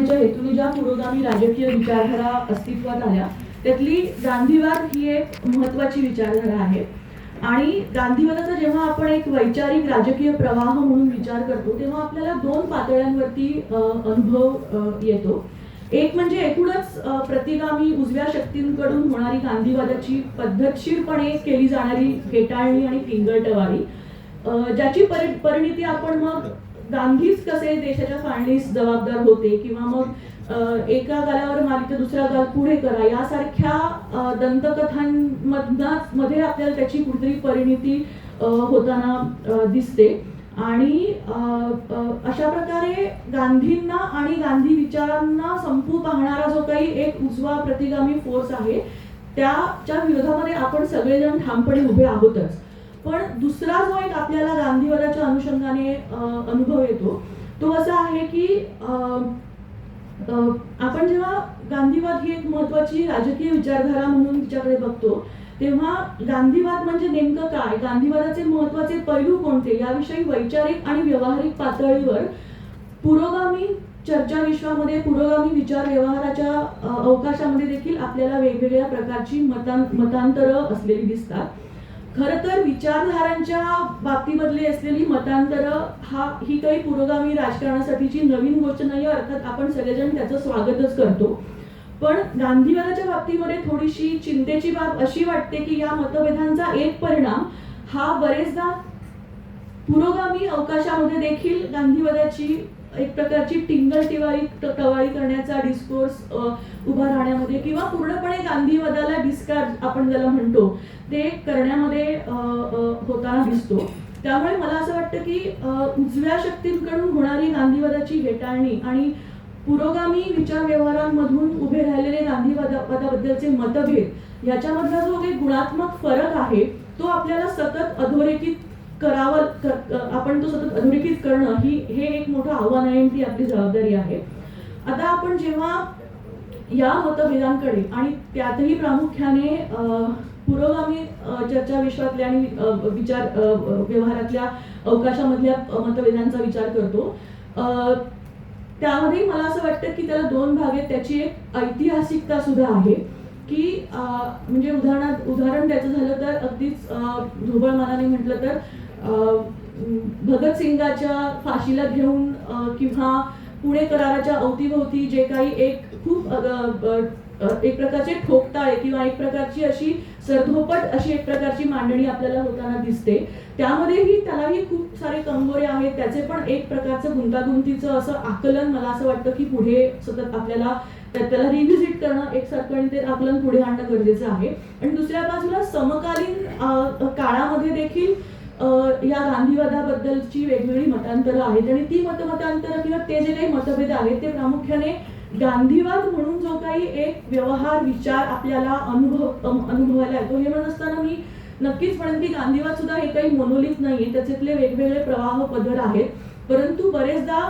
करण्याच्या हेतूने ज्या पुरोगामी राजकीय विचारधारा अस्तित्वात आल्या त्यातली गांधीवाद ही एक महत्त्वाची विचारधारा आहे. आणि गांधीवादाचा जेव्हा आपण एक वैचारिक राजकीय प्रवाह म्हणून विचार करतो तेव्हा आपल्याला दोन पातळ्यांवरती अनुभव येतो. एक म्हणजे एकूणच प्रतिगामी उजव्या शक्तींकडून होणारी गांधीवादाची पद्धतशीरपणे केली जाणारी फेटाळणी आणि पिंगळटवारी, ज्याची परिणिती आपण मग गांधीच कसे देशाच्या फाळणीस जबाबदार होते किंवा मग एका गालावर मारली तर दुसरा गाल पुढे करा यासारख्या दंतकथांमध्ये आपल्याला त्याची कुठेतरी परिणिती होताना दिसते. आणि अशा प्रकारे गांधींना आणि गांधी विचारांना संपू पाहणारा जो काही एक उजवा प्रतिगामी फोर्स आहे त्याच्या विरोधामध्ये आपण सगळेजण ठामपणे उभे आहोतच. पण दुसरा जो एक आपल्याला गांधीवादाच्या अनुषंगाने अनुभव येतो तो असा आहे की आपण जेव्हा गांधीवाद ही एक महत्त्वाची राजकीय विचारधारा म्हणून तिच्याकडे बघतो तेव्हा गांधीवाद म्हणजे नेमकं काय, गांधीवादाचे महत्त्वाचे पैलू कोणते याविषयी वैचारिक आणि व्यावहारिक पातळीवर पुरोगामी चर्चा विश्वामध्ये, पुरोगामी विचार व्यवहाराच्या अवकाशामध्ये देखील आपल्याला वेगवेगळ्या प्रकारची मतांतरं असलेली दिसतात. खरं तर विचारधारांच्या बाबतीमधली असलेली मतांतरं ही काही पुरोगामी राजकारणासाठीची नवीन गोष्ट नाही. अर्थात आपण सगळेजण त्याचं स्वागतच करतो. पण गांधीवादाच्या बाबतीमध्ये थोडीशी चिंतेची बाब अशी वाटते की या मतभेदांचा एक परिणाम हा बरेचदा पुरोगामी अवकाशामध्ये देखील गांधीवादाची एक प्रकारची टवाळी करण्याचा डिस्कोर्स उभा राहण्यामध्ये किंवा पूर्णपणे गांधीवादाला डिस्कार्ड आपण ज्याला म्हणतो ते करण्यामध्ये होताना दिसतो. त्यामुळे मला असं वाटतं की उजव्या शक्तींकडून होणारी गांधीवादाची हेटाळणी आणि पुरोगामी विचार व्यवहारांमधून उभे राहिलेले गांधीवादाबद्दलचे मतभेद याच्यामधला जो एक गुणात्मक फरक आहे तो आपल्याला सतत अधोरेखित आपण तो सतत अधोरेखित करणं हे एक मोठं आव्हान आहे, ती आपली जबाबदारी आहे. आता आपण जेव्हा या मतभेदांकडे आणि त्यातही प्रामुख्याने पुरोगामी चर्चा विश्वातल्या आणि विचार व्यवहारातल्या अवकाशामधल्या मतभेदांचा विचार करतो त्यामध्ये मला असं वाटतं की त्याला दोन भाग आहेत. त्याची एक ऐतिहासिकता सुद्धा आहे की म्हणजे उदाहरण द्यायचं झालं तर अगदीच ढोबळ मानाने म्हटलं तर भगतसिंगाच्या फाशीला घेऊन किंवा पुणे कराराच्या अवतीभोवती जे काही एक खूप एक प्रकारचे ठोकताळे किंवा एक प्रकारची अशी सरधोपट अशी एक प्रकारची मांडणी आपल्याला होताना दिसते. त्यामध्येही त्यालाही खूप सारे कंगोरे आहेत. त्याचे पण एक प्रकारचं गुंतागुंतीचं असं आकलन मला असं वाटतं की पुढे सतत आपल्याला त्याला रिव्हिजिट करणं एकसारखं आणि ते आकलन पुढे आणणं गरजेचं आहे. आणि दुसऱ्या बाजूला समकालीन काळामध्ये देखील या गांधीवादाबद्दलची वेगवेगळी मतांतरं आहेत आणि ती मतांतरं किंवा ते जे काही मतभेद आहेत ते प्रामुख्याने गांधीवाद म्हणून जो काही एक व्यवहार विचार आपल्याला अनुभवायला येतो हे म्हणत असताना मी नक्कीच म्हणेन की गांधीवाद सुद्धा हे काही मोनोलिथ नाहीये. त्याच्यातले वेगवेगळे प्रवाह पदर आहेत. परंतु बरेचदा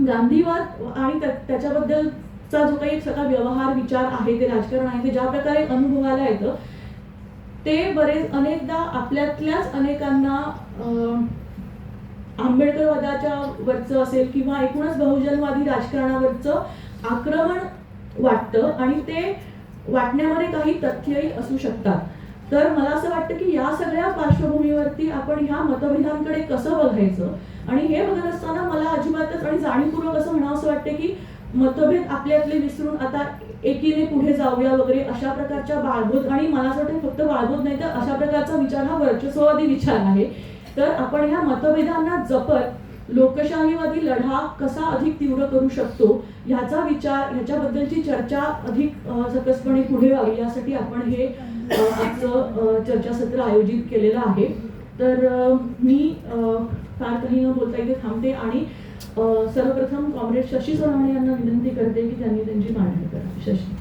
गांधीवाद आणि त्याच्याबद्दलचा जो काही सगळा व्यवहार विचार आहे ते राजकारण आहे ते ज्या प्रकारे अनुभवायला येतं ते अनेकदा आपल्यातल्याच अनेकांना आंबेडकरवादाच्या वरचं असेल किंवा एकूणच बहुजनवादी राजकारणावरचं आक्रमण वाटतं आणि ते वाटण्यामध्ये काही तथ्यही असू शकतात. तर मला असं वाटतं की या सगळ्या पार्श्वभूमीवरती आपण ह्या मतभेदांकडे कसं बघायचं आणि हे बघत असताना मला अजिबातच आणि जाणीवपूर्वक असं म्हणावं असं वाटतं की मतभेद आपल्यातले विसरून आता एकीने पुढे जाऊया वगैरे अशा प्रकारच्या बाळगोत आणि मला असं वाटतं फक्त बाळगोत नाही तर अशा प्रकारचा विचार हा वर्चस्ववादी विचार आहे. तर आपण ह्या मतभेदांना जपत लोकशाहीवादी लढा कसा अधिक तीव्र करू शकतो ह्याचा विचार ह्याच्याबद्दलची चर्चा अधिक सकसपणे पुढे व्हावी यासाठी आपण हे आजचं चर्चासत्र आयोजित केलेलं आहे. तर मी फार काही न बोलता इथे थांबते आणि सर्वप्रथम कॉम्रेड शशी सोनावणे यांना विनंती करते की त्यांनी त्यांची मांडणी करावी. शशी.